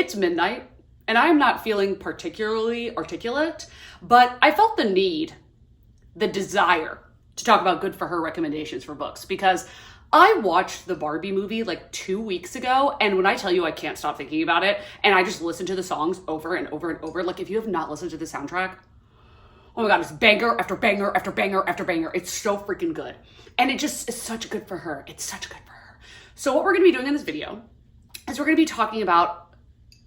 It's midnight and I'm not feeling particularly articulate, but I felt the need, the desire to talk about good for her recommendations for books because I watched the Barbie movie like 2 weeks ago, and when I tell you I can't stop thinking about it, and I just listen to the songs over and over and over. Like if you have not listened to the soundtrack, oh my God, it's banger after banger after banger after banger. It's so freaking good. And it just is such good for her. It's such good for her. So what we're gonna be doing in this video is we're gonna be talking about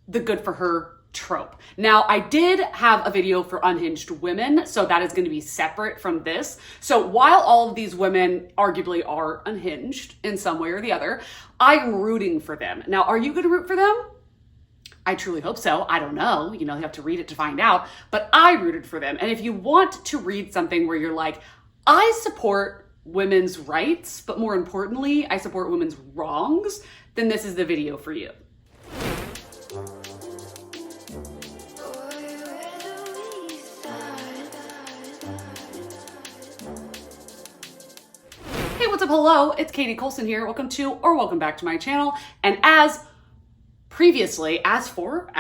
the good for her trope. Now, I did have a video for unhinged women, so that is going to be separate from this. So while all of these women arguably are unhinged in some way or the other, I'm rooting for them. Now, are you going to root for them? I truly hope so. I don't know. You know, you have to read it to find out, but I rooted for them. And if you want to read something where you're like, I support women's rights, but more importantly, I support women's wrongs, then this is the video for you. Hey, what's up? Hello, it's Katie Colson here. Welcome to or welcome back to my channel. And as previously mentioned,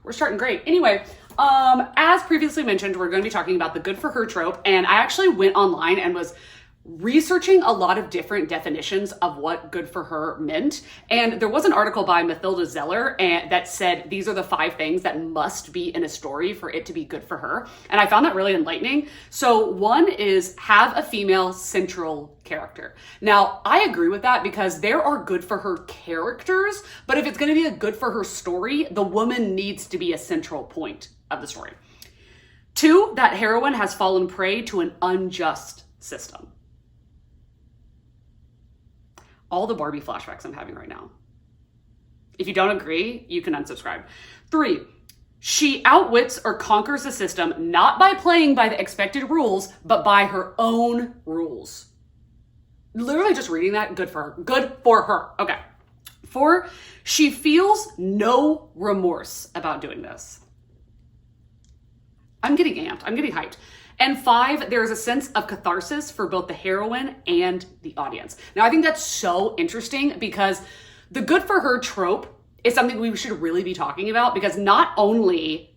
we're starting great. Anyway, as previously mentioned, we're going to be talking about the good for her trope. And I actually went online and was researching a lot of different definitions of what good for her meant. And there was an article by Mathilda Zeller that said these are the 5 things that must be in a story for it to be good for her. And I found that really enlightening. So one is have a female central character. Now, I agree with that because there are good for her characters, but if it's going to be a good for her story, the woman needs to be a central point of the story. 2, that heroine has fallen prey to an unjust system. All the Barbie flashbacks I'm having right now. If you don't agree, you can unsubscribe. 3, she outwits or conquers the system, not by playing by the expected rules, but by her own rules. Literally just reading that, good for her. Good for her. Okay. 4, she feels no remorse about doing this. I'm getting amped. I'm getting hyped. And 5, there is a sense of catharsis for both the heroine and the audience. Now, I think that's so interesting because the good for her trope is something we should really be talking about because not only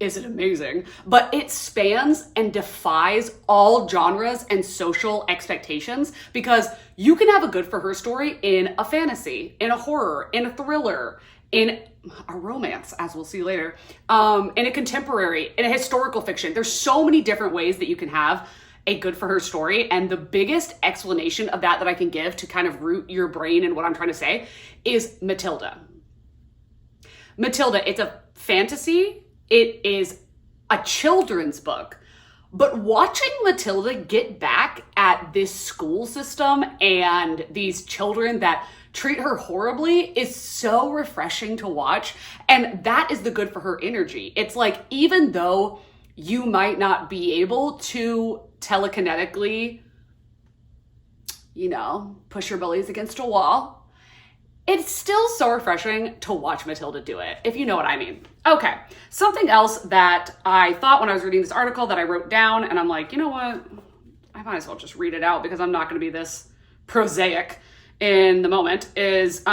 is it amazing, but it spans and defies all genres and social expectations because you can have a good for her story in a fantasy, in a horror, in a thriller, in a romance, as we'll see later, in a contemporary, in a historical fiction. There's so many different ways that you can have a good for her story. And the biggest explanation of that I can give to kind of root your brain in what I'm trying to say is Matilda. Matilda, it's a fantasy. It is a children's book. But watching Matilda get back at this school system and these children that treat her horribly is so refreshing to watch. And that is the good for her energy. It's like, even though you might not be able to telekinetically, you know, push your bellies against a wall, it's still so refreshing to watch Matilda do it, if you know what I mean. Okay, something else that I thought when I was reading this article that I wrote down, and I'm like, you know what? I might as well just read it out because I'm not going to be this prosaic in the moment, is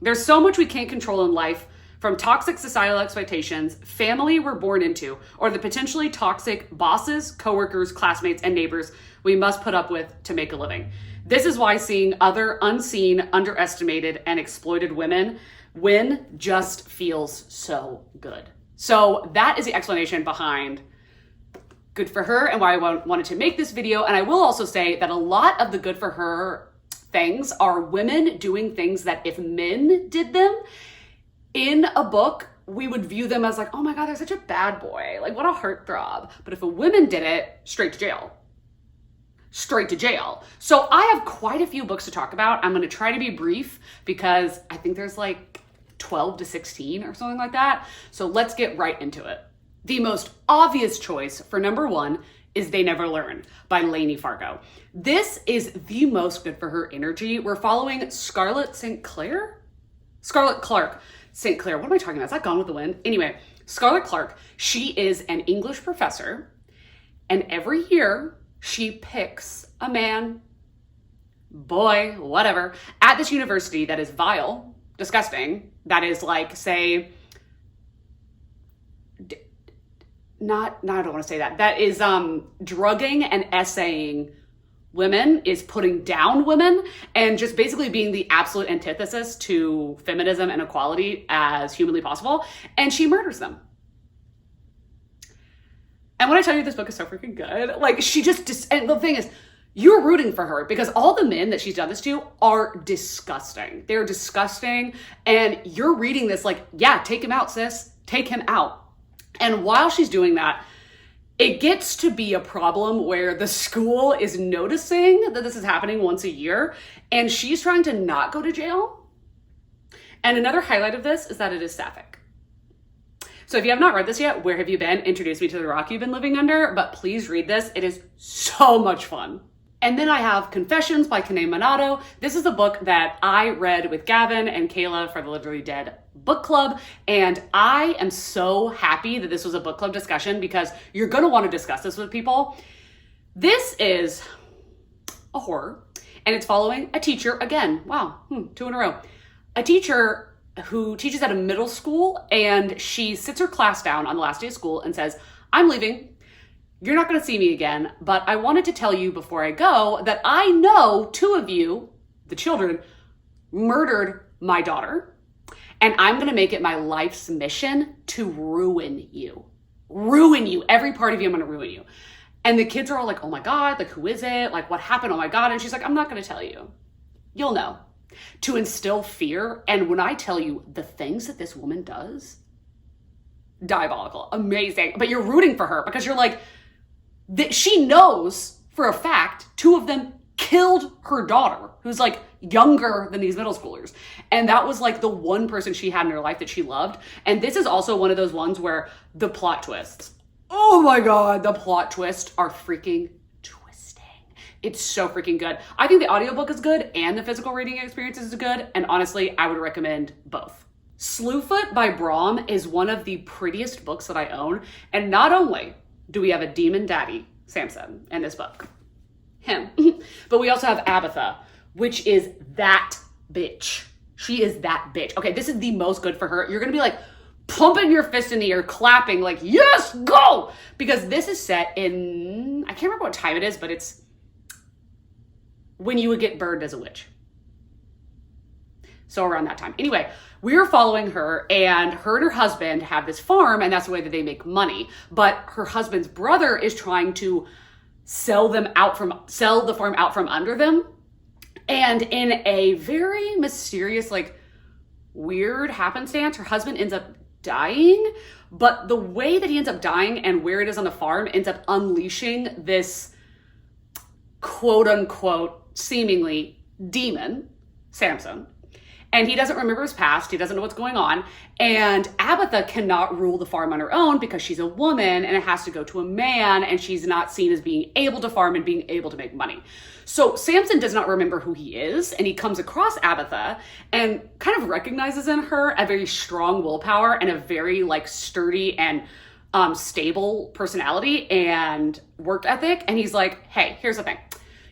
there's so much we can't control in life, from toxic societal expectations, family we're born into, or the potentially toxic bosses, coworkers, classmates, and neighbors we must put up with to make a living. This is why seeing other unseen, underestimated, and exploited women win just feels so good. So that is the explanation behind good for her and why I wanted to make this video. And I will also say that a lot of the good for her things are women doing things that if men did them in a book, we would view them as like, oh my God, they're such a bad boy. Like, what a heartthrob. But if a woman did it, straight to jail. Straight to jail. So I have quite a few books to talk about. I'm going to try to be brief because I think there's like 12 to 16 or something like that. So let's get right into it. The most obvious choice for number 1 is They Never Learn by Lainey Fargo. This is the most good for her energy. We're following Scarlett Clark St. Clair. What am I talking about? Is that Gone with the Wind? Anyway, Scarlett Clark, she is an English professor, and every year she picks a man boy, whatever, at this university that is vile, disgusting, that is like, say, I don't want to say that. That is drugging and essaying women, is putting down women, and just basically being the absolute antithesis to feminism and equality as humanly possible. And she murders them. And when I tell you this book is so freaking good, like she just, and the thing is, you're rooting for her because all the men that she's done this to are disgusting. They're disgusting. And you're reading this like, yeah, take him out, sis. Take him out. And while she's doing that, it gets to be a problem where the school is noticing that this is happening once a year, and she's trying to not go to jail. And another highlight of this is that it is sapphic. So if you have not read this yet, where have you been? Introduce me to the rock you've been living under, but please read this. It is so much fun. And then I have Confessions by Kane Minato. This is a book that I read with Gavin and Kayla for the Literally Dead book club. And I am so happy that this was a book club discussion because you're going to want to discuss this with people. This is a horror, and it's following a teacher again. Wow, 2 in a row. A teacher who teaches at a middle school, and she sits her class down on the last day of school and says, I'm leaving. You're not going to see me again, but I wanted to tell you before I go that I know 2 of you, the children, murdered my daughter, and I'm going to make it my life's mission to ruin you. Ruin you. Every part of you, I'm going to ruin you. And the kids are all like, oh my God, like, who is it? Like, what happened? Oh my God. And she's like, I'm not going to tell you. You'll know. To instill fear. And when I tell you the things that this woman does, diabolical, amazing. But you're rooting for her because you're like, that she knows for a fact 2 of them killed her daughter, who's like younger than these middle schoolers. And that was like the one person she had in her life that she loved. And this is also one of those ones where the plot twists, oh my God, the plot twists are freaking twisting. It's so freaking good. I think the audiobook is good and the physical reading experience is good. And honestly, I would recommend both. Slewfoot by Brahm is one of the prettiest books that I own. And not only do we have a demon daddy, Samson, in this book, him, but we also have Abatha, which is that bitch. She is that bitch. Okay, this is the most good for her. You're gonna be like pumping your fist in the air, clapping like, yes, go! Because this is set in, I can't remember what time it is, but it's when you would get burned as a witch. So around that time. Anyway, we were following her, and her husband have this farm, and that's the way that they make money. But her husband's brother is trying to sell the farm out from under them. And in a very mysterious, like weird happenstance, her husband ends up dying. But the way that he ends up dying and where it is on the farm ends up unleashing this quote unquote seemingly demon, Samson. And he doesn't remember his past. He doesn't know what's going on. And Abatha cannot rule the farm on her own because she's a woman and it has to go to a man, and she's not seen as being able to farm and being able to make money. So Samson does not remember who he is, and he comes across Abatha and kind of recognizes in her a very strong willpower and a very like sturdy and stable personality and work ethic. And he's like, hey, here's the thing.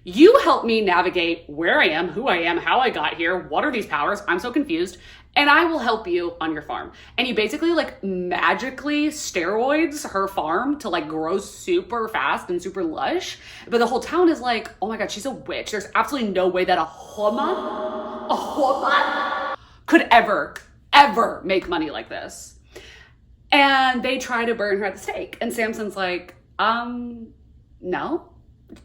You help me navigate where I am, who I am, how I got here, what are these powers? I'm so confused. And I will help you on your farm. And he basically like magically steroids her farm to like grow super fast and super lush. But the whole town is like, oh my God, she's a witch. There's absolutely no way that a woman could ever make money like this. And they try to burn her at the stake. And Samson's like, no.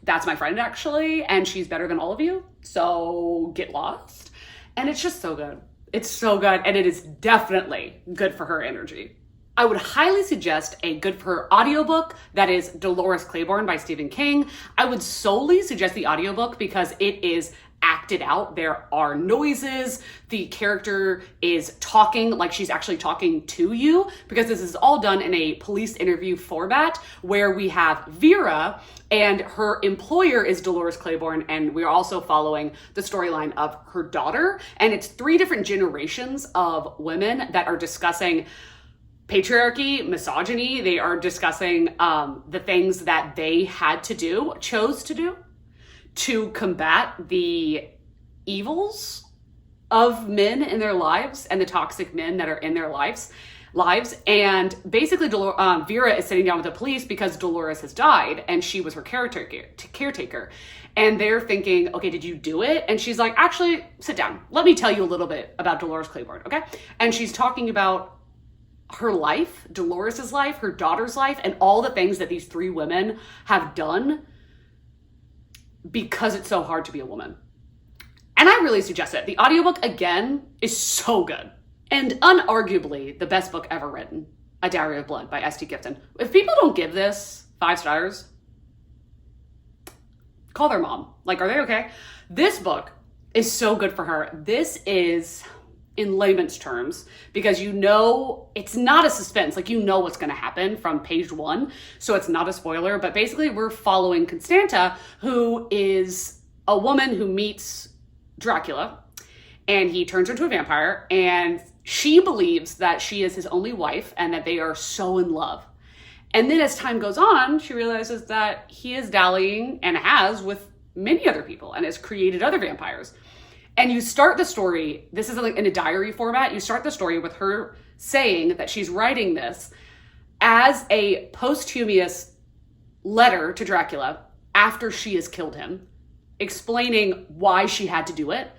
That's my friend actually, and she's better than all of you, so get lost. And it's just so good. It's so good, and it is definitely good for her energy. I would highly suggest a good for her audiobook that is Dolores Claiborne by Stephen King. I would solely suggest the audiobook because it is acted out. There are noises. The character is talking like she's actually talking to you, because this is all done in a police interview format where we have Vera and her employer is Dolores Claiborne, and we're also following the storyline of her daughter. And it's 3 different generations of women that are discussing patriarchy, misogyny. They are discussing the things that they had to do, chose to do, to combat the evils of men in their lives and the toxic men that are in their lives. And basically Vera is sitting down with the police because Dolores has died and she was her caretaker. And they're thinking, okay, did you do it? And she's like, actually, sit down. Let me tell you a little bit about Dolores Claiborne, okay? And she's talking about her life, Dolores's life, her daughter's life, and all the things that these three women have done because it's so hard to be a woman. And I really suggest it. The audiobook, again, is so good. And unarguably the best book ever written, A Diary of Blood by S.T. Gifton. If people don't give this 5 stars, call their mom. Like, are they okay? This book is so good for her. This is, in layman's terms, because you know it's not a suspense. Like, you know what's going to happen from page 1. So it's not a spoiler. But basically, we're following Constanta, who is a woman who meets Dracula. And he turns her into a vampire. And she believes that she is his only wife and that they are so in love. And then as time goes on, she realizes that he is dallying and has with many other people and has created other vampires. And you start the story, this is like in a diary format, you start the story with her saying that she's writing this as a posthumous letter to Dracula after she has killed him, explaining why she had to do it.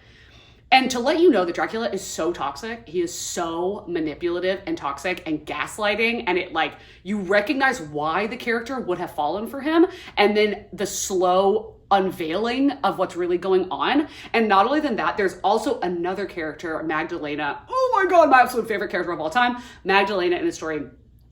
And to let you know that Dracula is so toxic, he is so manipulative and toxic and gaslighting, and it like, you recognize why the character would have fallen for him, and then the slow unveiling of what's really going on. And not only than that, there's also another character, Magdalena. Oh my God, my absolute favorite character of all time. Magdalena in the story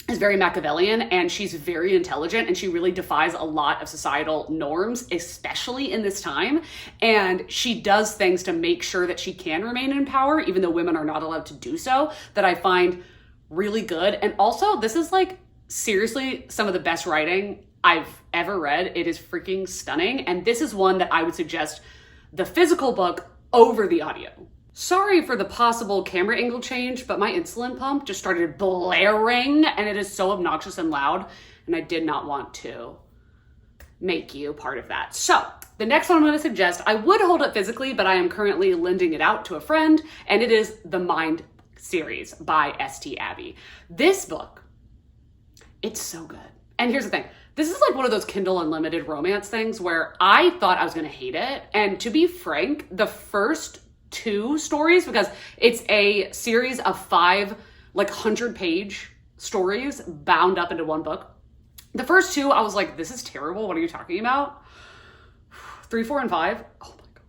is very Machiavellian, and she's very intelligent, and she really defies a lot of societal norms, especially in this time. And she does things to make sure that she can remain in power, even though women are not allowed to do so, that I find really good. And also, this is like seriously some of the best writing I've ever read. It is freaking stunning. And this is one that I would suggest the physical book over the audio. Sorry for the possible camera angle change, but my insulin pump just started blaring and it is so obnoxious and loud, and I did not want to make you part of that. So the next one I'm going to suggest, I would hold it physically, but I am currently lending it out to a friend, and it is The Mind series by S.T. Abbey. This book, it's so good. And here's the thing. This is like one of those Kindle Unlimited romance things where I thought I was going to hate it. And to be frank, the first 2 stories, because it's a series of 5 like 100-page stories bound up into one book. The first 2, I was like, this is terrible. What are you talking about? 3, 4, and 5. Oh my God.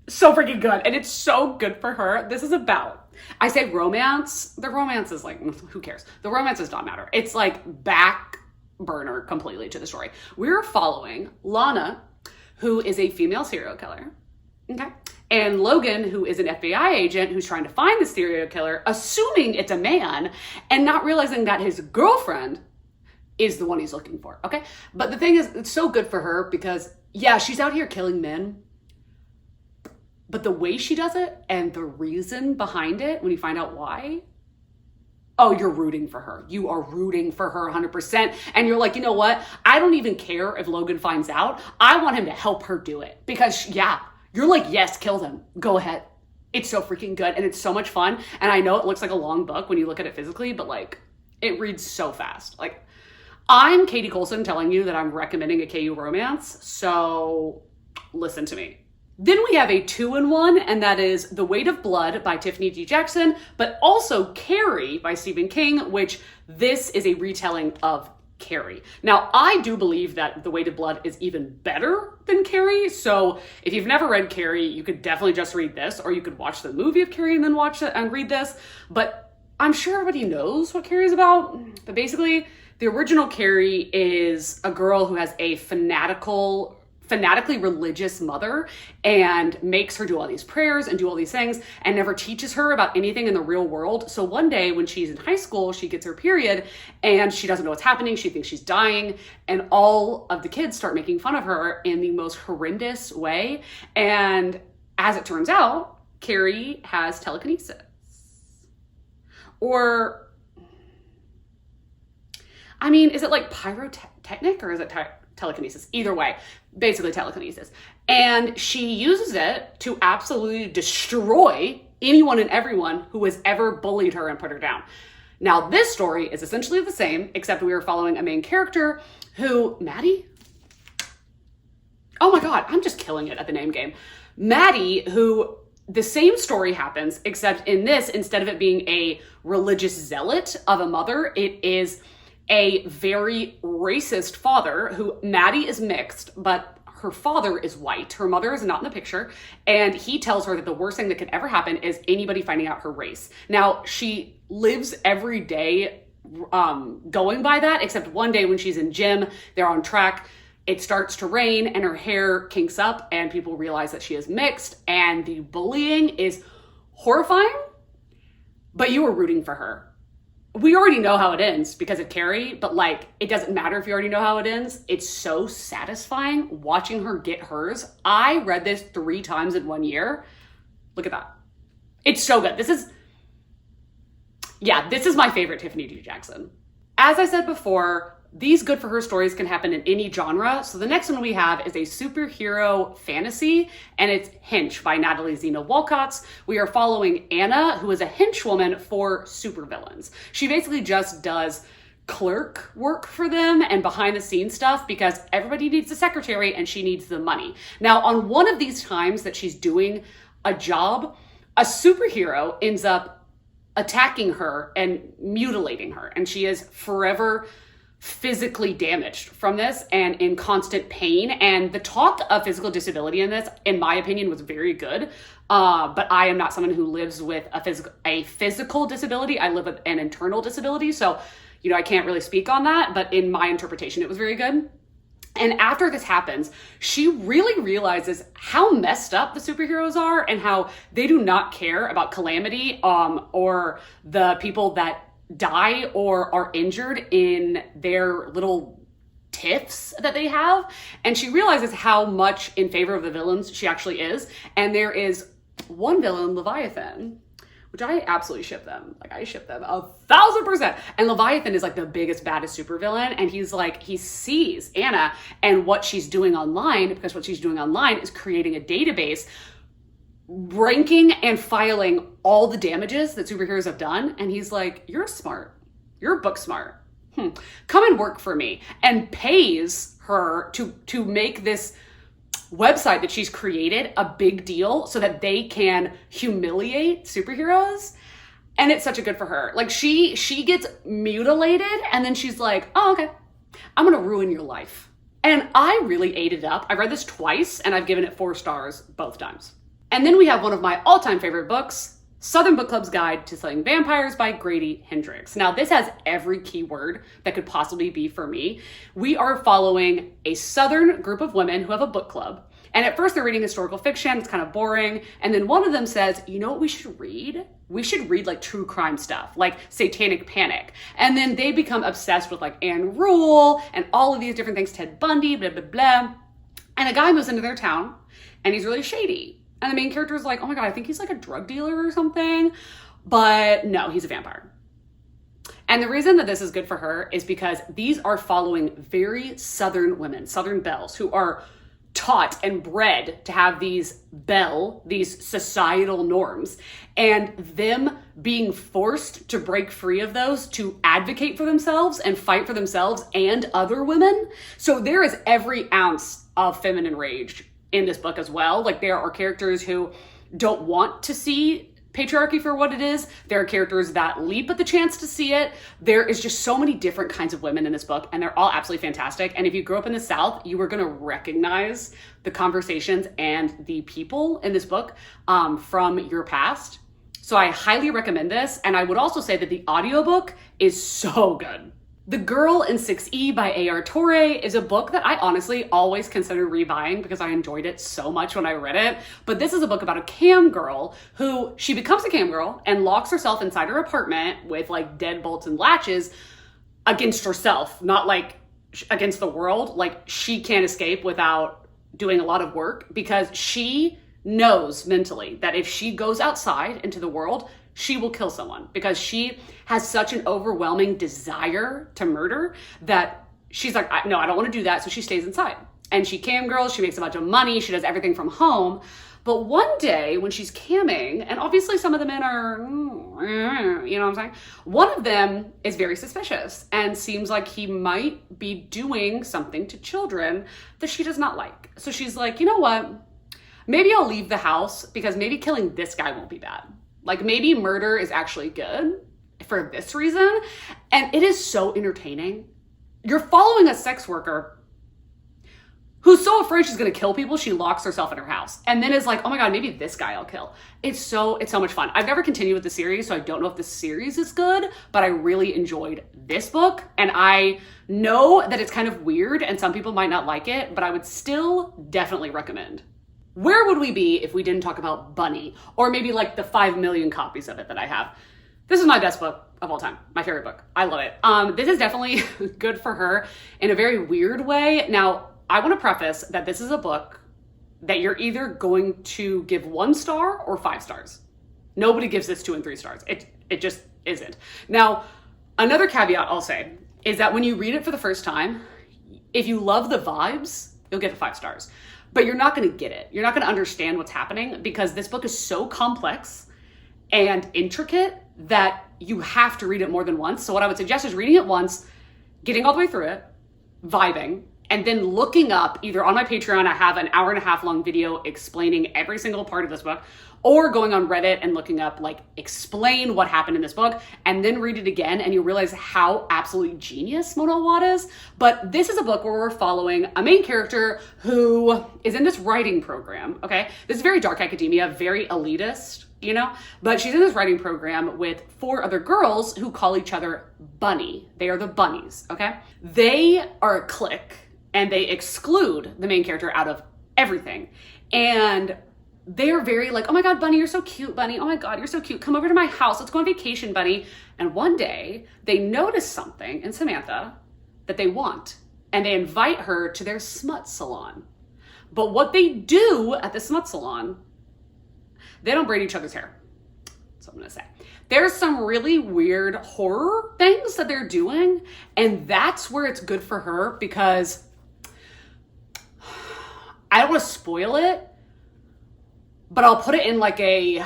So freaking good. And it's so good for her. This is about, I say romance. The romance is like, who cares? The romance does not matter. It's like back burner completely to the story. We're following Lana, who is a female serial killer. Okay. And Logan, who is an FBI agent who's trying to find the serial killer, assuming it's a man and not realizing that his girlfriend is the one he's looking for. Okay. But the thing is, it's so good for her because, yeah, she's out here killing men. But the way she does it and the reason behind it, when you find out why, oh, you're rooting for her. You are rooting for her 100%. And you're like, you know what? I don't even care if Logan finds out. I want him to help her do it because, yeah, you're like, yes, kill them. Go ahead. It's so freaking good and it's so much fun. And I know it looks like a long book when you look at it physically, but like it reads so fast. Like I'm Katie Colson telling you that I'm recommending a KU romance. So listen to me. Then we have a 2-in-1, and that is The Weight of Blood by Tiffany D. Jackson, but also Carrie by Stephen King, which this is a retelling of Carrie. Now, I do believe that The Weight of Blood is even better than Carrie. So if you've never read Carrie, you could definitely just read this, or you could watch the movie of Carrie and then watch it and read this. But I'm sure everybody knows what Carrie's about. But basically, the original Carrie is a girl who has a fanatically religious mother and makes her do all these prayers and do all these things and never teaches her about anything in the real world. So one day when she's in high school, she gets her period and she doesn't know what's happening. She thinks she's dying, and all of the kids start making fun of her in the most horrendous way. And as it turns out, Carrie has telekinesis. Or, I mean, is it like pyrotechnic or is it telekinesis. Either way, basically telekinesis. And she uses it to absolutely destroy anyone and everyone who has ever bullied her and put her down. Now, this story is essentially the same, except we are following a main character who, Maddie? Oh my God, I'm just killing it at the name game. Maddie, who the same story happens, except in this, instead of it being a religious zealot of a mother, it is a very racist father who, Maddie is mixed, but her father is white. Her mother is not in the picture. And he tells her that the worst thing that could ever happen is anybody finding out her race. Now, she lives every day going by that, except one day when she's in gym, they're on track, it starts to rain and her hair kinks up and people realize that she is mixed, and the bullying is horrifying, but you are rooting for her. We already know how it ends because of Carrie, but like, it doesn't matter if you already know how it ends. It's so satisfying watching her get hers. I read this 3 times in 1 year. Look at that. It's so good. This is my favorite Tiffany D. Jackson. As I said before, these good for her stories can happen in any genre. So the next one we have is a superhero fantasy, and it's Hench by Natalie Zena Walcott. We are following Anna, who is a henchwoman for supervillains. She basically just does clerk work for them and behind the scenes stuff because everybody needs a secretary and she needs the money. Now, on one of these times that she's doing a job, a superhero ends up attacking her and mutilating her, and she is forever physically damaged from this and in constant pain. And the talk of physical disability in this, in my opinion, was very good. But I am not someone who lives with a physical disability. I live with an internal disability. So, I can't really speak on that, but in my interpretation, it was very good. And after this happens, she really realizes how messed up the superheroes are and how they do not care about calamity, or the people that die or are injured in their little tiffs that they have. And she realizes how much in favor of the villains she actually is. And there is one villain, Leviathan, which I absolutely ship them. Like, I ship them 1,000%. And Leviathan is like the biggest, baddest supervillain. And he's like, he sees Anna and what she's doing online, because what she's doing online is creating a database ranking and filing all the damages that superheroes have done. And he's like, you're smart. You're book smart. Come and work for me, and pays her to make this website that she's created a big deal so that they can humiliate superheroes. And it's such a good for her. Like, she gets mutilated and then she's like, oh, okay, I'm going to ruin your life. And I really ate it up. I read this twice and I've given it 4 stars both times. And then we have one of my all-time favorite books, Southern Book Club's Guide to Slaying Vampires by Grady Hendrix. Now, this has every keyword that could possibly be for me. We are following a Southern group of women who have a book club. And at first they're reading historical fiction. It's kind of boring. And then one of them says, you know what we should read? We should read like true crime stuff, like Satanic Panic. And then they become obsessed with like Anne Rule and all of these different things, Ted Bundy, blah, blah, blah. And a guy moves into their town and he's really shady. And the main character is like, oh my God, I think he's like a drug dealer or something. But no, he's a vampire. And the reason that this is good for her is because these are following very Southern women, Southern belles, who are taught and bred to have these societal norms, and them being forced to break free of those to advocate for themselves and fight for themselves and other women. So there is every ounce of feminine rage in this book as well. Like, there are characters who don't want to see patriarchy for what it is. There are characters that leap at the chance to see it. There is just so many different kinds of women in this book, and they're all absolutely fantastic. And if you grew up in the South, you are going to recognize the conversations and the people in this book from your past. So I highly recommend this. And I would also say that the audiobook is so good. The Girl in 6E by A.R. Torre is a book that I honestly always consider rebuying because I enjoyed it so much when I read it. But this is a book about a cam girl who, she becomes a cam girl and locks herself inside her apartment with like deadbolts and latches against herself, not like against the world. Like, she can't escape without doing a lot of work because she knows mentally that if she goes outside into the world, she will kill someone because she has such an overwhelming desire to murder that she's like, no, I don't want to do that. So she stays inside. And she cam girls, she makes a bunch of money, she does everything from home. But one day when she's camming, and obviously some of the men are, you know what I'm saying? One of them is very suspicious and seems like he might be doing something to children that she does not like. So she's like, you know what? Maybe I'll leave the house because maybe killing this guy won't be bad. Like maybe murder is actually good for this reason. And it is so entertaining. You're following a sex worker who's so afraid she's gonna kill people, she locks herself in her house. And then is like, oh my God, maybe this guy I'll kill. It's so much fun. I've never continued with the series, so I don't know if the series is good, but I really enjoyed this book. And I know that it's kind of weird and some people might not like it, but I would still definitely recommend. Where would we be if we didn't talk about Bunny? Or maybe like the 5 million copies of it that I have. This is my best book of all time, my favorite book. I love it. This is definitely good for her in a very weird way. Now, I want to preface that this is a book that you're either going to give 1 star or 5 stars. Nobody gives this 2 and 3 stars. It just isn't. Now, another caveat I'll say is that when you read it for the first time, if you love the vibes, you'll get 5 stars. But you're not going to get it. You're not going to understand what's happening because this book is so complex and intricate that you have to read it more than once. So what I would suggest is reading it once, getting all the way through it, vibing, and then looking up, either on my Patreon, I have an 1.5 hour long video explaining every single part of this book, or going on Reddit and looking up, like, explain what happened in this book, and then read it again, and you realize how absolutely genius Mona Awad is. But this is a book where we're following a main character who is in this writing program, okay? This is very dark academia, very elitist, you know? But she's in this writing program with 4 other girls who call each other Bunny. They are the bunnies, okay? They are a clique, and they exclude the main character out of everything. And they're very like, oh my God, Bunny, you're so cute, Bunny. Oh my God, you're so cute. Come over to my house. Let's go on vacation, Bunny. And one day they notice something in Samantha that they want, and they invite her to their smut salon. But what they do at the smut salon, they don't braid each other's hair. That's what I'm gonna say. There's some really weird horror things that they're doing, and that's where it's good for her because I don't want to spoil it, but I'll put it in like a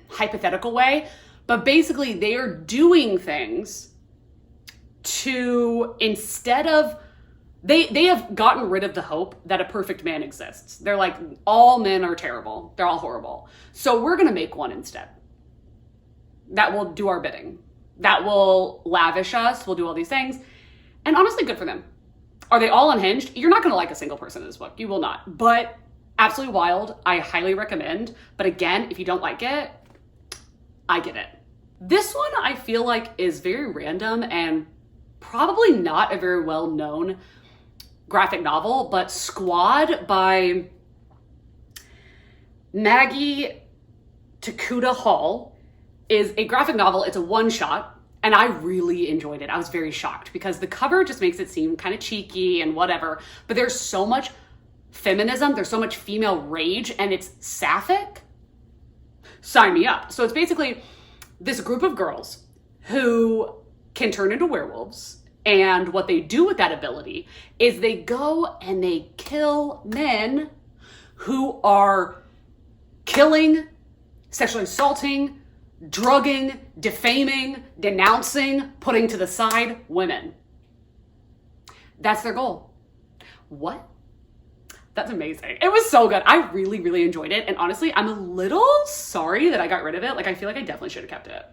hypothetical way. But basically they are doing things to, instead of, they have gotten rid of the hope that a perfect man exists. They're like, all men are terrible. They're all horrible. So we're going to make one instead that will do our bidding, that will lavish us, will do all these things. And honestly, good for them. Are they all unhinged? You're not going to like a single person in this book. You will not. But absolutely wild. I highly recommend. But again, if you don't like it, I get it. This one I feel like is very random and probably not a very well-known graphic novel, but Squad by Maggie Takuda Hall is a graphic novel. It's a one-shot. And I really enjoyed it. I was very shocked because the cover just makes it seem kind of cheeky and whatever, but there's so much feminism, there's so much female rage, and it's sapphic. Sign me up. So it's basically this group of girls who can turn into werewolves, and what they do with that ability is they go and they kill men who are killing, sexually assaulting, drugging, defaming, denouncing, putting to the side women. That's their goal. What? That's amazing. It was so good. I really, really enjoyed it. And honestly, I'm a little sorry that I got rid of it. Like, I feel like I definitely should have kept it.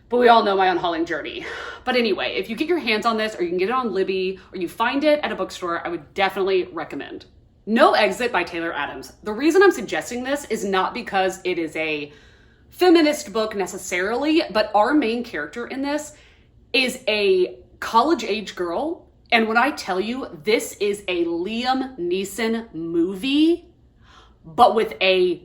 But we all know my unhauling journey. But anyway, if you get your hands on this, or you can get it on Libby, or you find it at a bookstore, I would definitely recommend. No Exit by Taylor Adams. The reason I'm suggesting this is not because it is a feminist book necessarily, but our main character in this is a college-age girl. And when I tell you, this is a Liam Neeson movie, but with a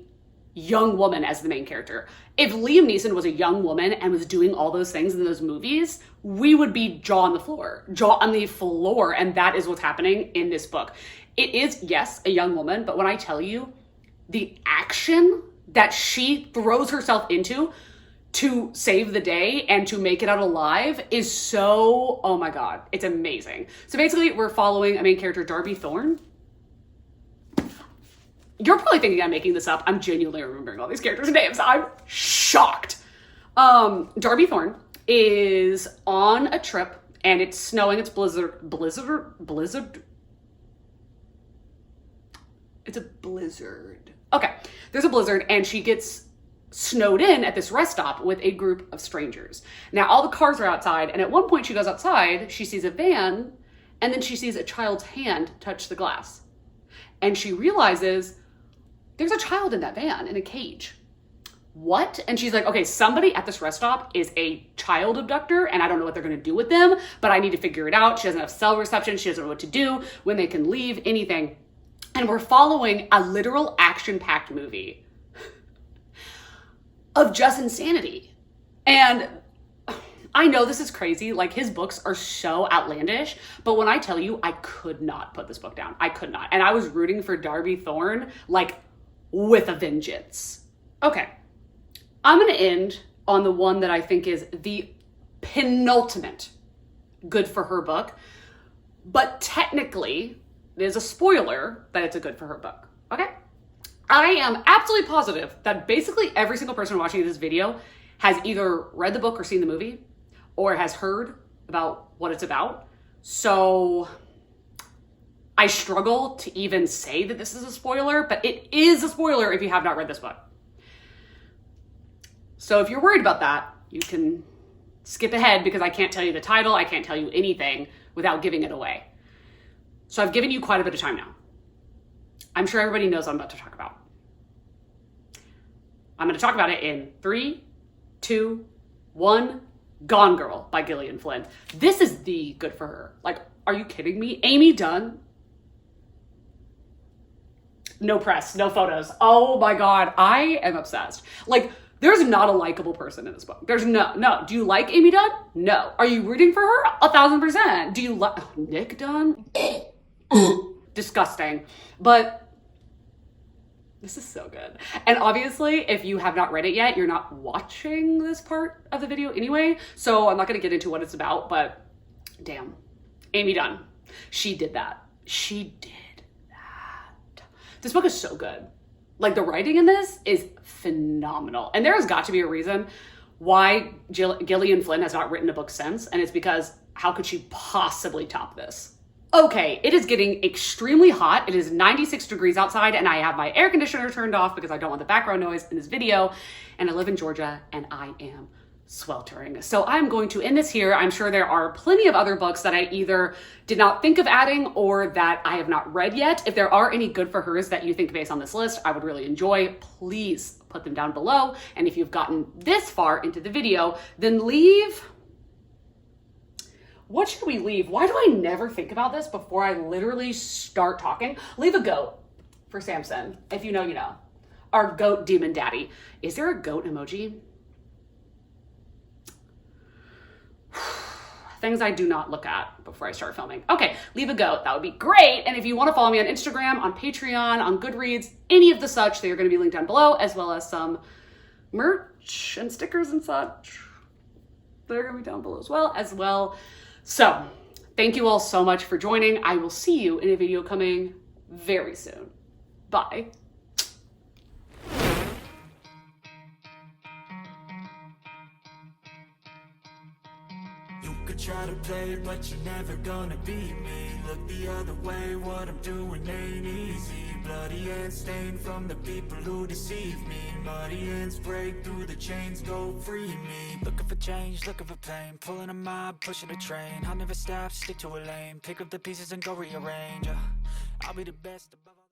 young woman as the main character. If Liam Neeson was a young woman and was doing all those things in those movies, we would be jaw on the floor. And that is what's happening in this book. It is, yes, a young woman, but when I tell you the action that she throws herself into, to save the day and to make it out alive is so, oh my God, it's amazing. So basically we're following a main character, Darby Thorne. You're probably thinking I'm making this up. I'm genuinely remembering all these characters' names. I'm shocked. Darby Thorne is on a trip and it's snowing. It's blizzard. It's a blizzard. Okay. There's a blizzard and she gets snowed in at this rest stop with a group of strangers. Now all the cars are outside, and at one point she goes outside, she sees a van, and then she sees a child's hand touch the glass. And she realizes there's a child in that van in a cage. What? And she's like, okay, somebody at this rest stop is a child abductor, and I don't know what they're gonna do with them, but I need to figure it out. She doesn't have cell reception. She doesn't know what to do, when they can leave, anything. And we're following a literal action-packed movie of just insanity. And I know this is crazy. Like, his books are so outlandish, but when I tell you, I could not put this book down. I could not. And I was rooting for Darby Thorne, like, with a vengeance. Okay. I'm going to end on the one that I think is the penultimate good for her book, but technically it is a spoiler that it's a good for her book. Okay. I am absolutely positive that basically every single person watching this video has either read the book or seen the movie, or has heard about what it's about. So I struggle to even say that this is a spoiler, but it is a spoiler if you have not read this book. So if you're worried about that, you can skip ahead, because I can't tell you the title. I can't tell you anything without giving it away. So I've given you quite a bit of time now. I'm sure everybody knows what I'm about to talk about. I'm going to talk about it in 3, 2, 1. Gone Girl by Gillian Flynn. This is the good for her. Like, are you kidding me? Amy Dunn. No press, no photos. Oh my God, I am obsessed. Like, there's not a likable person in this book. There's no. Do you like Amy Dunn? No. Are you rooting for her? 1000%. Do you like Nick Dunn? Disgusting. But this is so good. And obviously, if you have not read it yet, you're not watching this part of the video anyway. So I'm not going to get into what it's about, but damn, Amy Dunn, she did that. She did that. This book is so good. Like, the writing in this is phenomenal. And there has got to be a reason why Gillian Flynn has not written a book since. And it's because how could she possibly top this? Okay, it is getting extremely hot. It is 96 degrees outside, and I have my air conditioner turned off because I don't want the background noise in this video. And I live in Georgia, and I am sweltering. So I'm going to end this here. I'm sure there are plenty of other books that I either did not think of adding or that I have not read yet. If there are any good for hers that you think based on this list, I would really enjoy, please put them down below. And if you've gotten this far into the video, then leave... What should we leave? Why do I never think about this before I literally start talking? Leave a goat for Samson. If you know, you know. Our goat demon daddy. Is there a goat emoji? Things I do not look at before I start filming. Okay, leave a goat. That would be great. And if you want to follow me on Instagram, on Patreon, on Goodreads, any of the such, they are going to be linked down below, as well as some merch and stickers and such. They're going to be down below as well. So, thank you all so much for joining. I will see you in a video coming very soon. Bye. You could try to play, but you're never gonna beat me. Look the other way, what I'm doing ain't easy. Bloody hands stained from the people who deceive me. Muddy hands break through the chains, go free me. Looking for change, looking for pain. Pulling a mob, pushing a train. I'll never stop, stick to a lane. Pick up the pieces and go rearrange. I'll be the best above all.